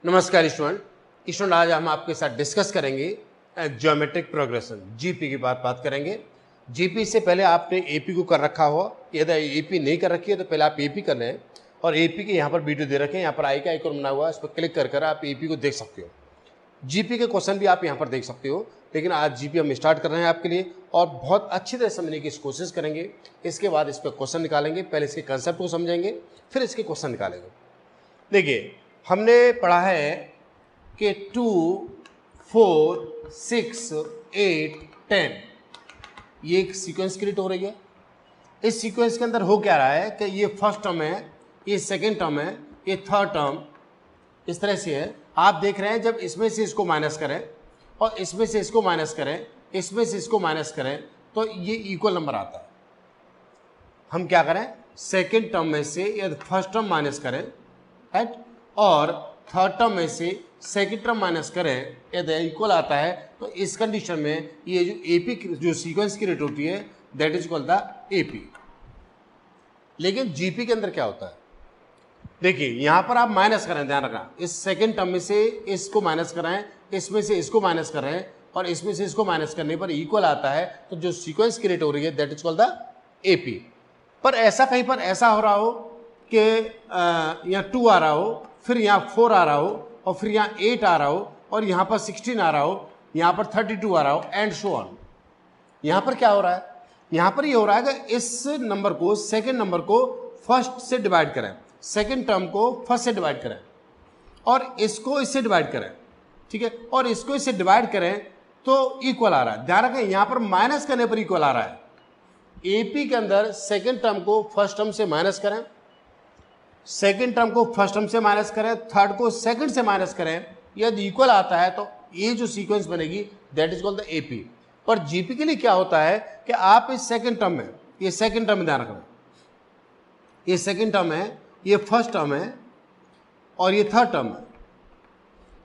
नमस्कार स्टूडेंट, आज हम आपके साथ डिस्कस करेंगे ज्योमेट्रिक प्रोग्रेशन जीपी की बात करेंगे। जीपी से पहले आपने एपी को कर रखा हो, यदि एपी नहीं कर रखी है तो पहले आप एपी कर लें। और एपी के यहाँ पर वीडियो दे रखे हैं, यहाँ पर आई का आइकॉन बना हुआ है, इस पर क्लिक कर आप एपी को देख सकते हो। जीपी के क्वेश्चन भी आप यहाँ पर देख सकते हो। लेकिन आज जीपी हम स्टार्ट कर रहे हैं आपके लिए और बहुत अच्छी तरह समझने की कोशिश करेंगे। इसके बाद इस पर क्वेश्चन निकालेंगे, पहले इसके कंसेप्ट को समझेंगे, फिर इसके क्वेश्चन निकालेंगे। देखिए, हमने पढ़ा है कि 2, 4, 6, 8, 10 ये एक सीक्वेंस क्रिएट हो रही है। इस सीक्वेंस के अंदर हो क्या रहा है कि ये फर्स्ट टर्म है, ये सेकंड टर्म है, ये थर्ड टर्म इस तरह से है। आप देख रहे हैं जब इसमें से इसको माइनस करें और इसमें से इसको माइनस करें, इसमें से इसको माइनस करें तो ये इक्वल नंबर आता है। हम क्या करें, सेकंड टर्म में से यदि फर्स्ट टर्म माइनस करें, राइट, और थर्ड टर्म में से सेकंड टर्म माइनस करें, यदि इक्वल आता है तो इस कंडीशन में ये जो एपी जो सीक्वेंस क्रिएट होती है that is called the AP. लेकिन जीपी के अंदर क्या होता है, देखिए यहां पर आप माइनस करें, ध्यान रखना, इस सेकंड टर्म में से इसको माइनस कराएं, इसमें से इसको माइनस कर रहे हैं और इसमें से इसको माइनस करने पर इक्वल आता है, तो जो सीक्वेंस क्रिएट हो रही है that is called the AP. पर ऐसा कहीं पर ऐसा हो रहा हो कि यहाँ 2 आ रहा हो, फिर यहाँ 4 आ रहा हो, और फिर यहाँ 8 आ रहा हो, और यहाँ पर 16 आ रहा हो, यहाँ पर 32 आ रहा हो, एंड सो ऑन। यहाँ पर क्या हो रहा है, यहाँ पर ये हो रहा है कि इस नंबर को, सेकंड नंबर को फर्स्ट से डिवाइड करें, सेकंड टर्म को फर्स्ट से डिवाइड करें और इसको इससे डिवाइड करें, ठीक है, और इसको इससे डिवाइड करें तो इक्वल आ रहा है। ध्यान रखें, यहाँ पर माइनस करने पर इक्वल आ रहा है। एपी के अंदर सेकंड टर्म को फर्स्ट टर्म से माइनस करें, सेकंड टर्म को फर्स्ट टर्म से माइनस करें, थर्ड को सेकंड से माइनस करें, यदि इक्वल आता है तो ये जो सीक्वेंस बनेगी that is called the AP. पर जीपी के लिए क्या होता है कि आप इस सेकंड टर्म में, ये सेकंड टर्म में ध्यान रखना, ये सेकंड टर्म है, ये फर्स्ट टर्म है और ये थर्ड टर्म है।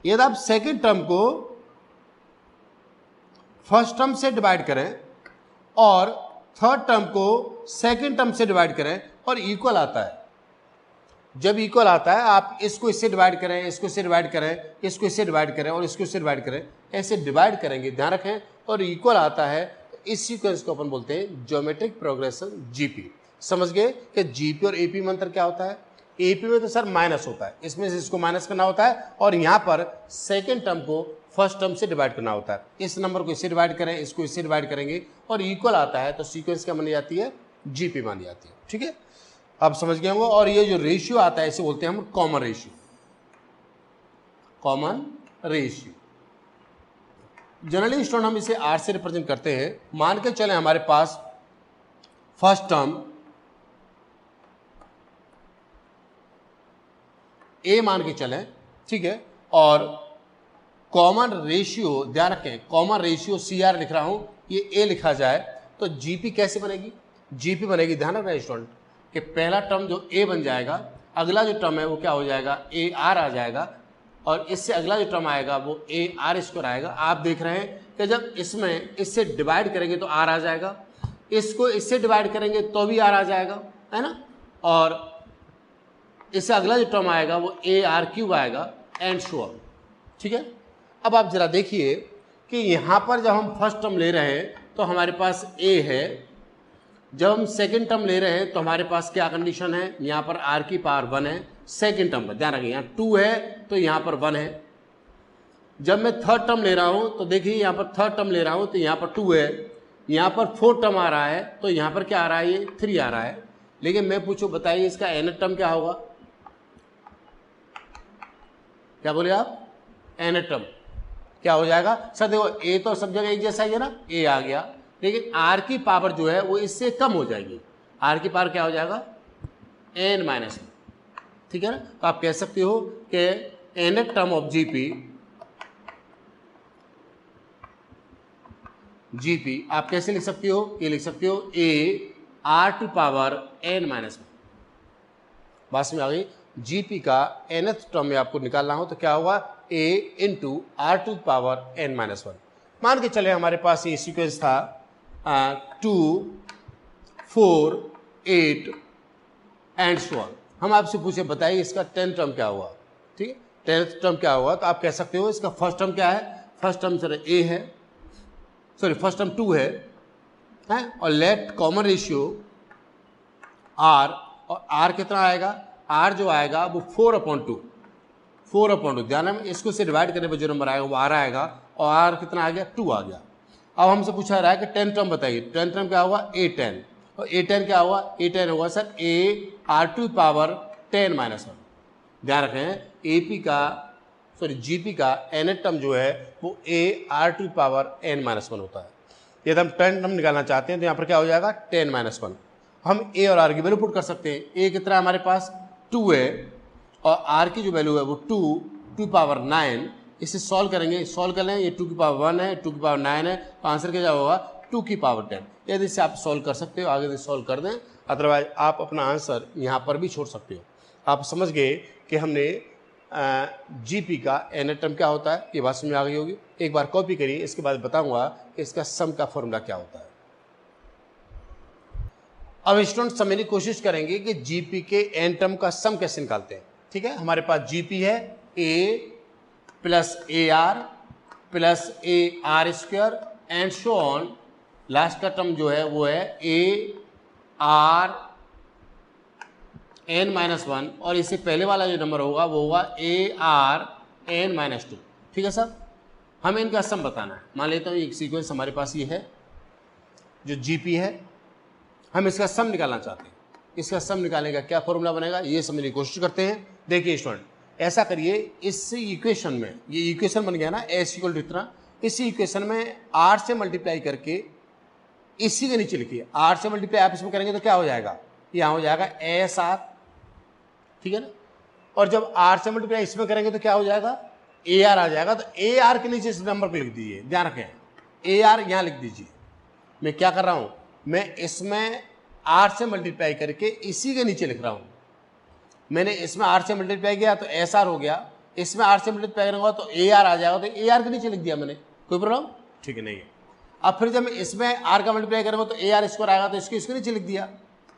यदि आप सेकंड टर्म को फर्स्ट टर्म से डिवाइड करें और थर्ड टर्म को सेकंड टर्म से डिवाइड करें और इक्वल आता है, जब इक्वल आता है आप इसको इससे डिवाइड करें, इसको इससे डिवाइड करें, इसको इससे डिवाइड करें और इसको इससे डिवाइड करें, ऐसे डिवाइड करेंगे, ध्यान रखें, और इक्वल आता है, तो इस सीक्वेंस को अपन बोलते हैं ज्योमेट्रिक प्रोग्रेशन जीपी। समझ गए कि जीपी और एपी में अंतर क्या होता है। एपी में तो सर माइनस होता है, इसमें से इसको माइनस करना होता है, और यहाँ पर सेकेंड टर्म को फर्स्ट टर्म से डिवाइड करना होता है। इस नंबर को इससे डिवाइड करें, इसको इससे डिवाइड करेंगे और इक्वल आता है, तो सीक्वेंस क्या मानी जाती है, जीपी मानी जाती है। ठीक है, आप समझ गए होंगे। और ये जो रेशियो आता है इसे बोलते हैं हम common ratio, common ratio. Generally student हम इसे आर से रिप्रेजेंट करते हैं। मान के चले हमारे पास फर्स्ट टर्म ए मान के चले, ठीक है, और कॉमन रेशियो, ध्यान रखें, कॉमन रेशियो CR लिख रहा हूं, ये ए लिखा जाए तो जीपी कैसे बनेगी, जीपी बनेगी, ध्यान रखना स्टूडेंट, कि पहला टर्म जो ए बन जाएगा, अगला जो टर्म है वो क्या हो जाएगा, AR आ जाएगा, और इससे अगला जो टर्म आएगा वो AR² आएगा। आप देख रहे हैं कि जब इसमें इससे डिवाइड करेंगे तो R आ जाएगा, इसको इससे डिवाइड करेंगे तो भी R आ जाएगा, है ना, और इससे अगला जो टर्म आएगा वो AR³ आएगा, एंड सो ऑन। ठीक है, अब आप जरा देखिए कि यहाँ पर जब हम फर्स्ट टर्म ले रहे हैं तो हमारे पास A है, जब हम सेकंड टर्म ले रहे हैं तो हमारे पास क्या कंडीशन है, यहाँ पर R⁴ 1 है, सेकंड टर्म पर ध्यान रखिए, यहाँ 2 है तो यहाँ पर 1 है। जब मैं थर्ड टर्म ले रहा हूँ तो देखिए यहाँ पर थर्ड टर्म ले रहा हूँ तो यहाँ पर 2 है, यहाँ पर फोर्थ टर्म आ रहा है तो यहाँ पर क्या आ रहा है, ये 3 आ रहा है। लेकिन मैं पूछूं, बताइए इसका nth टर्म क्या होगा, क्या बोले आप, nth टर्म क्या हो जाएगा। सर देखो ए तो सब जगह एक जैसा ही है ना, ए आ गया, लेकिन आर की पावर जो है वो इससे कम हो जाएगी, आर की पावर क्या हो जाएगा, n-1, ठीक है ना। तो आप कह सकते हो कि nth टर्म ऑफ जीपी आप कैसे लिख सकते हो, ये लिख सकते हो AR⁴n-1। बात में आ गई, जीपी का nth टर्म में आपको निकालना हो तो क्या होगा, A × R⁴n-1। मान के चले हमारे पास ये सीक्वेंस था 2, 4, 8 एंड सो ऑन। हम आपसे पूछे बताइए इसका 10th टर्म क्या हुआ, ठीक है, 10th टर्म क्या होगा, तो आप कह सकते हो इसका फर्स्ट टर्म क्या है, फर्स्ट टर्म सर ए है, सॉरी फर्स्ट टर्म 2 है, और लेट कॉमन रेशियो आर, और आर कितना आएगा, आर जो आएगा वो 4/2, 4/2, ध्यान है इसको से डिवाइड करने पर जो नंबर आएगा वो आर आएगा, और आर कितना आ गया, 2 आ गया। अब हमसे पूछा रहा है कि 10 टर्म बताइए, 10 टर्म क्या होगा, A10, और A10 क्या होगा, A10 होगा सर AR⁻10-1। ध्यान रखें AP का सॉरी GP का nth टर्म जो है वो AR⁻n-1 होता है। यदि हम 10 टर्म निकालना चाहते हैं तो यहाँ पर क्या हो जाएगा 10-1। हम A और R की वैल्यू पुट कर सकते हैं। A कितना है हमारे पास 2 है, और R की जो वैल्यू है वो 2⁹। इसे सॉल्व करेंगे, सॉल्व कर लें, ये 2⁻1 है, 2⁻9 है, तो आंसर क्या होगा 2⁻10। यदि इसे आप सॉल्व कर सकते हो आगे से सॉल्व कर दें, अदरवाइज आप अपना आंसर यहाँ पर भी छोड़ सकते हो। आप समझ गए कि हमने GP का nth टर्म क्या होता है, ये बात समझ में आ गई होगी। एक बार कॉपी करिए, इसके बाद बताऊंगा कि इसका सम का फॉर्मूला क्या होता है। अब स्टूडेंट समझने की कोशिश करेंगे कि GP के n टर्म का सम कैसे निकालते हैं। ठीक है, हमारे पास GP है A plus AR plus AR² and so on, last का टर्म जो है वो है ARn-1, और इससे पहले वाला जो नंबर होगा वो होगा ARn-2। ठीक है सर, हमें इनका सम बताना है। मान लेता हूँ एक सीक्वेंस हमारे पास ये है जो GP है, हम इसका सम निकालना चाहते हैं। इसका सम निकालने का क्या फॉर्मूला बनेगा ये समझने की कोशिश करते हैं। देखिए स्टूडेंट, ऐसा करिए, इस इक्वेशन में, ये इक्वेशन बन गया ना S = इतना, इस इक्वेशन में R से मल्टीप्लाई करके इसी के नीचे लिखिए, R से मल्टीप्लाई आप इसमें करेंगे तो क्या हो जाएगा, यहाँ हो जाएगा SR, ठीक है ना, और जब R से मल्टीप्लाई इसमें करेंगे तो क्या हो जाएगा AR आ जाएगा। तो AR के नीचे इस नंबर को लिख दीजिए, ध्यान रखें AR यहाँ लिख दीजिए। मैं क्या कर रहा हूँ, मैं इसमें R से मल्टीप्लाई करके इसी के नीचे लिख रहा हूँ। मैंने इसमें R से मल्टीप्लाई किया तो SR हो गया, इसमें R से मल्टीप्लाई करूँगा तो AR आ जाएगा, तो AR के नीचे लिख दिया मैंने, कोई प्रॉब्लम, ठीक है नहीं है। अब फिर जब मैं इसमें R का मल्टीप्लाई करूँगा तो AR² आएगा, तो इसको इसके नीचे लिख दिया,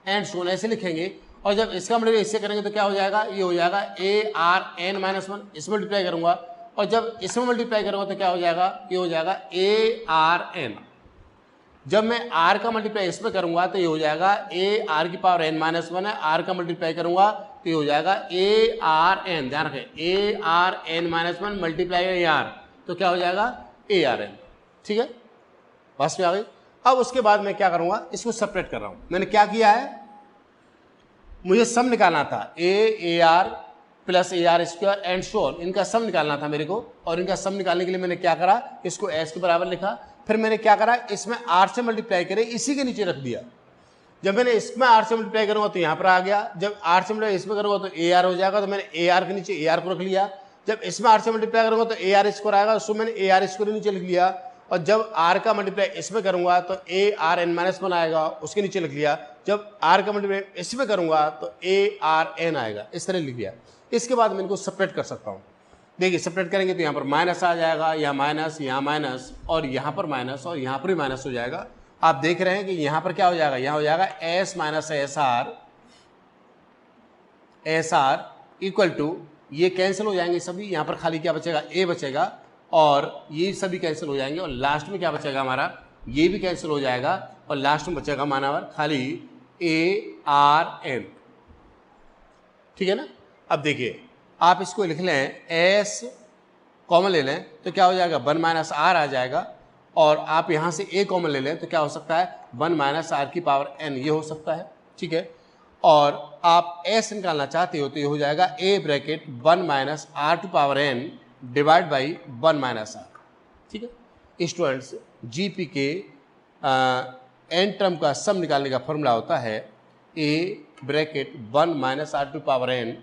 एंड सोन ऐसे लिखेंगे। और जब इसका मल्टीप्लाई इससे करेंगे तो क्या हो जाएगा, ये हो जाएगा ARn-1, इसमें मल्टीप्लाई करूँगा, और जब इसमें मल्टीप्लाई करूँगा तो क्या हो जाएगा, ये हो जाएगा ARn। जब मैं R का मल्टीप्लाई इसमें करूँगा तो ये हो जाएगा ARn-1 है, R का मल्टीप्लाई करूँगा तो ये हो जाएगा ARn, ध्यान रखें ARn-1 मल्टीप्लाई AR, तो क्या हो जाएगा ARn। ठीक है, बस में आ गई। अब उसके बाद मैं क्या करूँगा, इसको सेपरेट कर रहा हूँ। मैंने क्या किया है, मुझे सम निकालना था AR plus AR² and so on, इनका सम निकालना था मेरे को, और इनका सम निकालने के लिए मैंने क्या करा, इसको S के बराबर लिखा। फिर मैंने क्या करा, इसमें R से मल्टीप्लाई करे इसी के नीचे रख दिया। जब मैंने इसमें R से मल्टीप्लाई करूँगा तो यहाँ पर आ गया, जब R से मल्टीप्लाई इसमें करूँगा तो AR हो जाएगा, तो मैंने AR के नीचे AR को रख लिया। जब इसमें R से मल्टीप्लाई करूँगा तो AR² आएगा, उसको मैंने AR² नीचे लिख लिया। और जब R का मल्टीप्लाई इसमें करूँगा तो ARn-1 आएगा, उसके नीचे लिख लिया। जब R का मल्टीप्लाई इसमें करूँगा तो ARn आएगा, इस तरह लिख दिया। इसके बाद मैं इनको सेपरेट कर सकता हूँ। देखिए सेपरेट करेंगे तो यहाँ पर माइनस आ जाएगा, यहाँ माइनस, और यहाँ पर माइनस, और यहाँ पर भी माइनस हो जाएगा। आप देख रहे हैं कि यहाँ पर क्या हो जाएगा, यहाँ हो जाएगा SR इक्वल टू, ये कैंसिल हो जाएंगे सभी, यहाँ पर खाली क्या बचेगा, A बचेगा, और ये सभी कैंसिल हो जाएंगे, और लास्ट में क्या बचेगा हमारा, ये भी कैंसिल हो जाएगा, और लास्ट में बचेगा मानावर खाली ARn। ठीक है ना। अब देखिए आप इसको लिख लें, S कॉमन ले लें तो क्या हो जाएगा 1 - R आ जाएगा, और आप यहाँ से A कॉमन ले लें तो क्या हो सकता है 1 - R⁻n, ये हो सकता है। ठीक है, और आप S निकालना चाहते हो तो ये हो जाएगा A bracket 1 - R⁻n divide by 1 - R। ठीक है स्टूडेंट्स, GP के n टर्म का सम निकालने का फॉर्मूला होता है A bracket 1 - R⁻n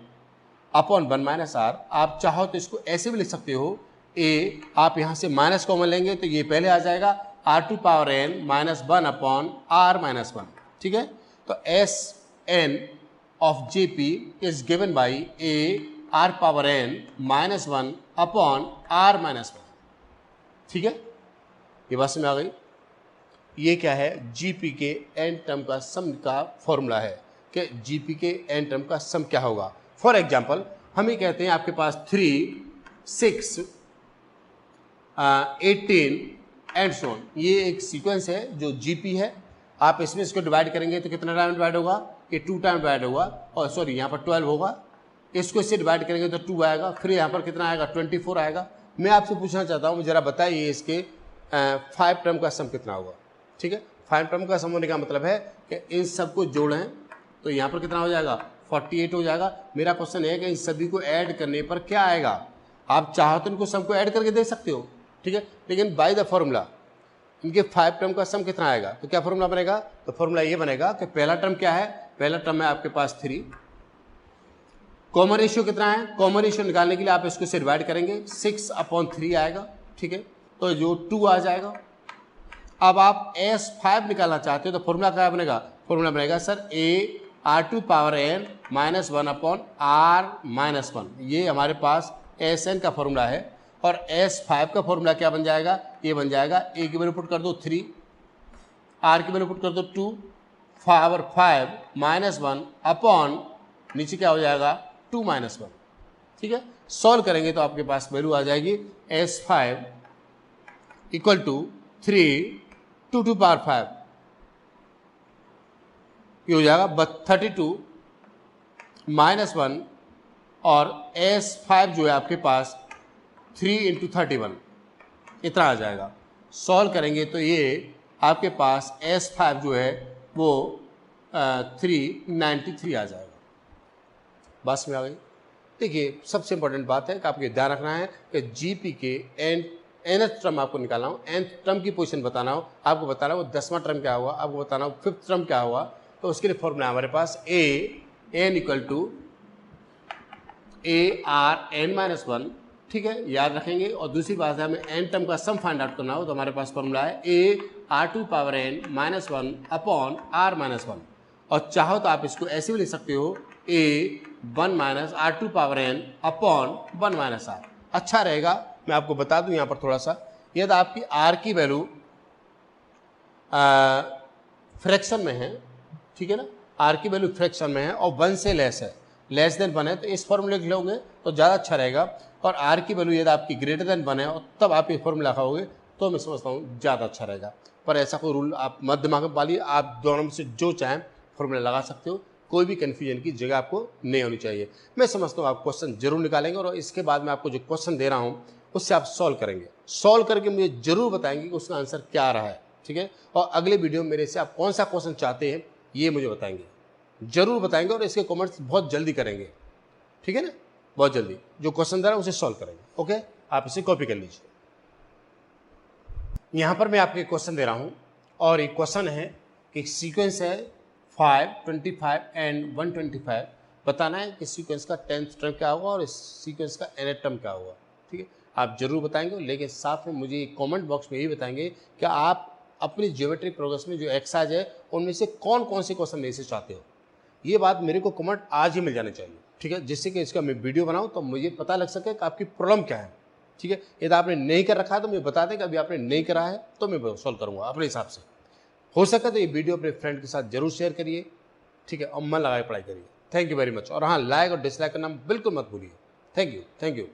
upon 1 - R। आप चाहो तो इसको ऐसे भी लिख सकते हो, A आप यहाँ से माइनस कॉमन लेंगे तो ये पहले आ जाएगा R⁻n -1 अपॉन R-1। ठीक है, तो Sn of GP is given by AR⁻n -1 upon R-1। ठीक है, ये बात समझ आ गई। ये क्या है, GP के n टर्म का सम का फॉर्मूला है कि GP के n टर्म का सम क्या होगा। फॉर एग्जाम्पल हम ये कहते हैं आपके पास 3, 6, 18 एंड सो ऑन, ये एक सीक्वेंस है जो जीपी है। आप इसमें इसको डिवाइड करेंगे तो कितना टाइम डिवाइड होगा, ये 2 टाइम डिवाइड होगा, और सॉरी यहाँ पर 12 होगा, इसको इससे डिवाइड करेंगे तो 2 आएगा, फिर यहाँ पर कितना आएगा 24 आएगा। मैं आपसे पूछना चाहता हूँ, जरा बताइए इसके 5 टर्म का सम कितना होगा। ठीक है, 5 टर्म का सम होने का मतलब है कि इन सबको जोड़ें तो यहाँ पर कितना हो जाएगा 48 हो जाएगा। मेरा क्वेश्चन है कि इन सभी को ऐड करने पर क्या आएगा। आप चाहो तो इनको सबको ऐड करके दे सकते हो, ठीक है, लेकिन बाय द फॉर्मूला इनके 5 टर्म का सम कितना आएगा। तो क्या फॉर्मूला बनेगा, तो फॉर्मूला ये बनेगा कि पहला टर्म क्या है, पहला टर्म है आपके पास 3, कॉमन रेशियो कितना है, कॉमन रेशियो निकालने के लिए आप इसको से डिवाइड करेंगे 6/3 आएगा। ठीक है, तो जो 2 आ जाएगा। अब आप S5 निकालना चाहते हो तो फॉर्मूला क्या बनेगा, फॉर्मूला बनेगा सर A/r⁴n -1/r-1। ये हमारे पास Sn का फॉर्मूला है, और S5 का फॉर्मूला क्या बन जाएगा, ये बन जाएगा A की वैल्यू पुट कर दो 3, R की वैल्यू पुट कर दो 2, पावर 5 -1 नीचे क्या हो जाएगा 2 - 1। ठीक है, सॉल्व करेंगे तो आपके पास वैल्यू आ जाएगी S5 = 3 2 to पावर 5, ये हो जाएगा 32 -1, और S5 जो है आपके पास 3 × 31 इतना आ जाएगा। सॉल्व करेंगे तो ये आपके पास S5 जो है वो 393 आ जाएगा। बस में आ गई। देखिए, सबसे इंपॉर्टेंट बात है कि आपको ध्यान रखना है कि जीपी के nth टर्म आपको निकालना हो, nth टर्म की पोजीशन बताना हो, आपको बताना हो 10वां टर्म क्या हुआ, आपको बताना हो 5th टर्म क्या हुआ। तो उसके लिए फॉर्मूला हमारे पास n = AR(n-1), ठीक है, याद रखेंगे। और दूसरी बात है, हमें n टर्म का सम फाइंड आउट करना हो तो हमारे पास फॉर्मूला है AR⁴n -1/r-1। और चाहो तो आप इसको ऐसे भी लिख सकते हो A1 - r⁴n/1 - r। अच्छा रहेगा। मैं आपको बता दूं यहाँ पर थोड़ा सा, यदि आपकी r की वैल्यू फ्रैक्शन में है, ठीक है ना, r की वैल्यू फ्रैक्शन में है और 1 से लेस है, लेस देन 1 है, तो इस फॉर्मूले लिख लोगे तो ज़्यादा अच्छा रहेगा। और r की वैल्यू यदि आपकी ग्रेटर देन 1 है और तब आप ये फॉर्मूला लगाओगे तो मैं समझता हूँ ज़्यादा अच्छा रहेगा। पर ऐसा कोई रूल आप मत दिमाग में पालिए, आप दोनों में से जो चाहें फॉर्मूला लगा सकते हो, कोई भी कन्फ्यूजन की जगह आपको नहीं होनी चाहिए। मैं समझता हूँ आप क्वेश्चन जरूर निकालेंगे, और इसके बाद मैं आपको जो क्वेश्चन दे रहा हूँ उससे आप सॉल्व करेंगे। सॉल्व करके मुझे जरूर बताएंगे कि उसका आंसर क्या आ रहा है, ठीक है। और अगले वीडियो में मेरे से आप कौन सा क्वेश्चन चाहते हैं ये मुझे बताएंगे, जरूर बताएंगे, और इसके कमेंट्स बहुत जल्दी करेंगे, ठीक है ना, बहुत जल्दी। जो क्वेश्चन दे रहा हूँ उसे सॉल्व करेंगे। ओके, आप इसे कॉपी कर लीजिए। यहाँ पर मैं आपको एक क्वेश्चन दे रहा हूँ, और एक क्वेश्चन है कि सीक्वेंस है 5, 25 एंड 125। बताना है कि सीक्वेंस का 10th टर्म क्या होगा और इस सीक्वेंस का nth टर्म क्या होगा, ठीक है। आप जरूर बताएंगे, लेकिन साथ में मुझे कमेंट बॉक्स में यही बताएंगे कि आप अपनी ज्योमेट्रिक प्रोग्रेस में जो एक्सरसाइज है उनमें से कौन कौन से क्वेश्चन मेरे से चाहते हो। ये बात मेरे को कमेंट आज ही मिल जाने चाहिए, ठीक है, जिससे कि इसका मैं वीडियो बनाऊँ तो मुझे पता लग सके कि आपकी प्रॉब्लम क्या है, ठीक है। यदि आपने नहीं कर रखा है तो मुझे बता दें कि अभी आपने नहीं करा है तो मैं सॉल्व करूँगा अपने हिसाब से। हो सके तो ये वीडियो अपने फ्रेंड के साथ जरूर शेयर करिए, ठीक है, और मन लगा के पढ़ाई करिए। Thank you very much. और हाँ, लाइक और डिसलाइक करना बिल्कुल मत भूलिए। Thank you.